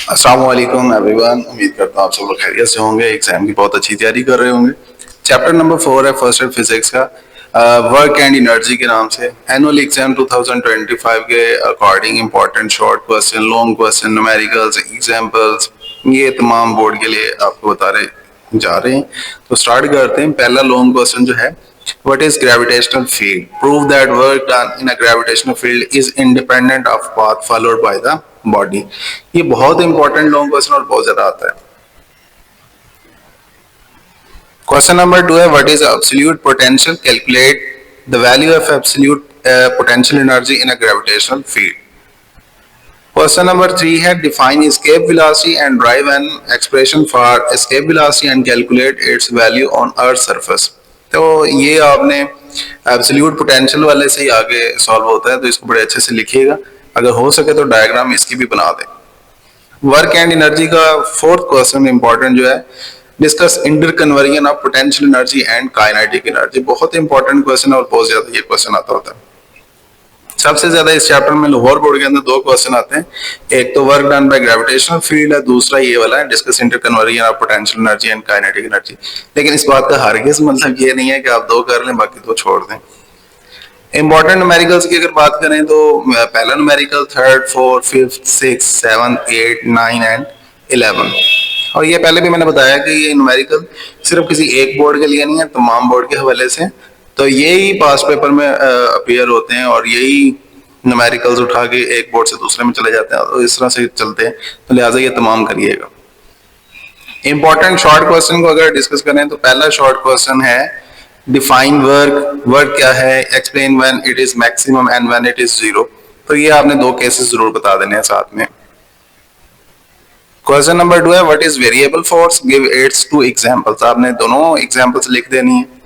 अस्सलाम वालेकुम एवरीवन। उम्मीद करता हूँ आप सब लोग खैरियत से होंगे, एग्जाम की बहुत अच्छी तैयारी कर रहे होंगे। चैप्टर नंबर 4 है फर्स्ट ईयर फिजिक्स का, वर्क एंड एनर्जी के नाम से। एनुअल एग्जाम 2025 के according important short question, long question, numericals, examples, ये तमाम बोर्ड के लिए आपको बता रहे जा रहे हैं। तो स्टार्ट करते हैं। पहला लॉन्ग क्वेश्चन जो है, what is gravitational field? Prove that work done in a gravitational field is independent of path followed by the body. ये बहुत इंपॉर्टेंट लॉन्ग क्वेश्चन और बहुत ज्यादा आता है। क्वेश्चन नंबर 2 है, what is absolute potential? Calculate the value of absolute potential energy in a gravitational field. Question number 3 है, define escape velocity and drive an expression for escape velocity and calculate its value on Earth surface. तो ये आपने absolute potential वाले से ही आगे solve होता है, तो इसको बड़े अच्छे से लिखिएगा। अगर हो सके तो डायग्राम इसकी भी बना दें। वर्क एंड एनर्जी का फोर्थ क्वेश्चन इंपॉर्टेंट जो है, discuss inter conversion of potential energy and kinetic energy. बहुत इंपॉर्टेंट क्वेश्चन और बहुत ज्यादा ये क्वेश्चन आता होता है। सबसे ज्यादा इस चैप्टर में लाहौर बोर्ड के अंदर दो क्वेश्चन आते हैं, एक तो work done by gravitational field है, दूसरा ये वाला है, discuss inter conversion of potential energy and kinetic energy. लेकिन इस बात का हरगिज मतलब ये नहीं है कि आप दो कर लें बाकी दो छोड़ दें। इंपॉर्टेंट न्यूमेरिकल्स की अगर बात करें तो पहला numerical 3rd, 4th, 5th, 6th, 7th, 8th, 9 and 11। और ये पहले भी मैंने बताया कि ये न्यूमेरिकल सिर्फ किसी एक बोर्ड के लिए नहीं है, तमाम बोर्ड के हवाले से। तो यही पास पेपर में अपीयर होते हैं और यही न्यूमेरिकल्स उठा के एक बोर्ड से दूसरे में चले जाते हैं, तो इस तरह से चलते हैं। तो लिहाजा ये तमाम करिएगा। इंपॉर्टेंट शॉर्ट क्वेश्चन को अगर डिस्कस करें तो पहला शॉर्ट क्वेश्चन है, डिफाइन वर्क। वर्क क्या है? Explain when it is maximum and when it is zero. तो ये आपने दो केसेस जरूर बता देने हैं साथ में। क्वेश्चन नंबर 2 है, what is variable force? Give its to examples. आपने दोनों एग्जांपल्स लिख देनी है।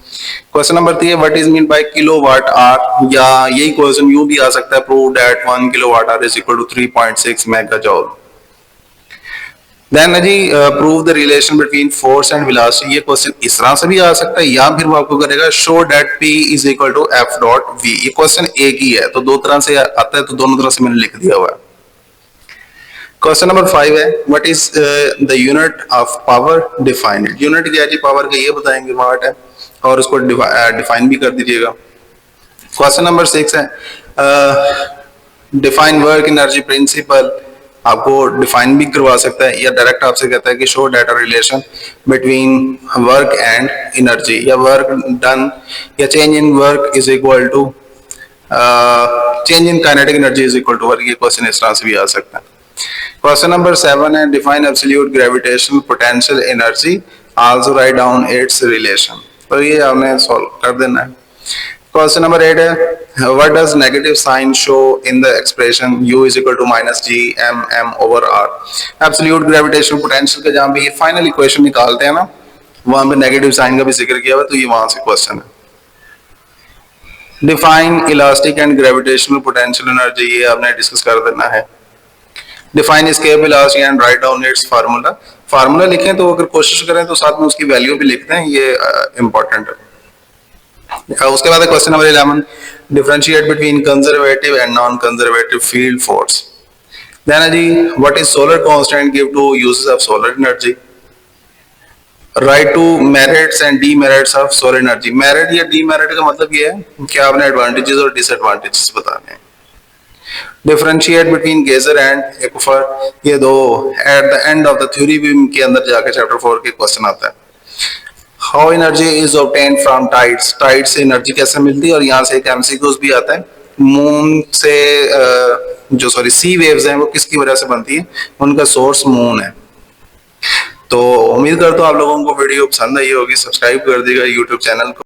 क्वेश्चन नंबर 3 है, what is mean by kilowatt hour? या यही क्वेश्चन यूं भी आ सकता है, prove that 1 kilowatt hour is equal to 3.6 megajoule. Then जी, prove the relation between force and velocity. ये क्वेश्चन इस तरह से भी आ सकता है, या फिर वो आपको करेगा show that P is equal to F dot V। ये क्वेश्चन एक ही है, तो दो तरह से आता है, तो दोनों तरह से मैंने लिख दिया हुआ है। क्वेश्चन नंबर 5 है, what is the unit of power? Define it. Unit क्या है जी पावर का? ये बताएंगे, वाट है, और उसको डिफाइन भी कर दीजिएगा। क्वेश्चन नंबर 6 है, डिफाइन वर्क एनर्जी प्रिंसिपल। आपको डिफाइन भी करवा सकता है या डायरेक्ट आपसे कहता है कि show that a relation between work and energy, या वर्क डन या change in work is equal to change in kinetic energy is equal to work. ये क्वेश्चन इस तरह से भी आ सकता है। क्वेश्चन नंबर 7 है, define absolute gravitational potential energy, also write down it's relation. तो ये आपने सॉल्व कर देना है। क्वेश्चन नंबर 8 है, what does negative sign show in the expression U is equal to -G(m)m over r? Absolute gravitational potential का जहां भी ये फाइनल इक्वेशन निकालते हैं ना, वहां पे नेगेटिव साइन का भी जिक्र किया हुआ है, तो ये वहां से क्वेश्चन है। Define elastic and gravitational potential energy, ये आपने डिस्कस कर देना है। Define escape velocity and write down it's formula. Formula लिखें तो अगर कोशिश करें तो साथ में उसकी वैल्यू भी लिखते हैं, ये इंपॉर्टेंट है। उसके बाद question number 11, differentiate between conservative and non conservative field force. Then जी, what is solar constant? Give two uses of solar energy. Write two merits and demerits of solar energy. Merit या demerit का मतलब ये है कि आपने advantages और disadvantages बताने हैं। Differentiate between geyser and aquifer. ये दो at the end of the theory beam के अंदर जाकर चैप्टर 4 के क्वेश्चन आता है। How energy is obtained from tides? Tide से एनर्जी कैसे मिलती है? और यहाँ से एक एमसीक्यूज भी आता है, मून से सी वेव्स हैं वो किसकी वजह से बनती है? उनका सोर्स मून है। तो उम्मीद करता हूँ आप लोगों को वीडियो पसंद आई होगी। सब्सक्राइब कर दीजिएगा यूट्यूब चैनल को।